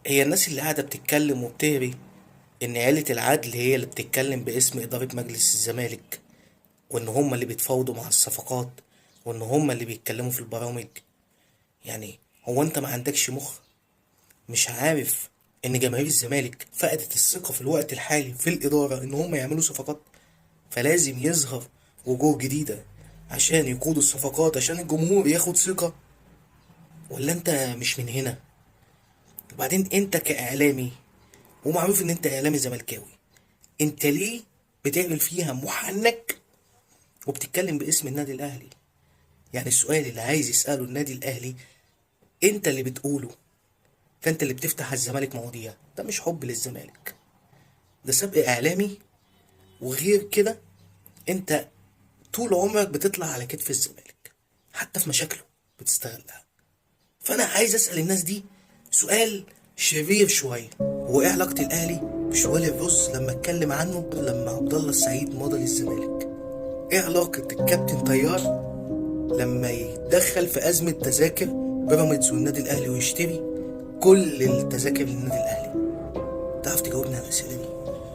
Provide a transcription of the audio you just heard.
هي الناس اللي قاعدة بتتكلم وبتهري إن عيلة العدل هي اللي بتتكلم باسم إدارة مجلس الزمالك، وإن هما اللي بيتفاوضوا مع الصفقات، وإن هما اللي بيتكلموا في البرامج. يعني هو أنت ما عندكش مخ؟ مش عارف إن جماهير الزمالك فقدت الثقة في الوقت الحالي في الإدارة إن هما يعملوا صفقات؟ فلازم يظهر وجوه جديدة عشان يقودوا الصفقات، عشان الجمهور ياخد ثقة. ولا أنت مش من هنا؟ وبعدين أنت كإعلامي، ومعروف إن أنت إعلامي زملكاوي، انت ليه بتعمل فيها محنك وبتتكلم باسم النادي الاهلي؟ يعني السؤال اللي عايز يسأله النادي الاهلي انت اللي بتقوله، فانت اللي بتفتح على الزمالك مواضيع. ده مش حب للزمالك، ده سبق اعلامي. وغير كده انت طول عمرك بتطلع على كتف الزمالك، حتى في مشاكله بتستغلها. فانا عايز اسأل الناس دي سؤال شرير شوية: هو ايه علاقة الاهلي بشوال الرز لما اتكلم عنه لما عبد الله السعيد مضى للزمالك؟ ايه علاقة الكابتن طيار لما يتدخل في أزمة تذاكر بيراميدز والنادي الأهلي ويشتري كل التذاكر للنادي الأهلي؟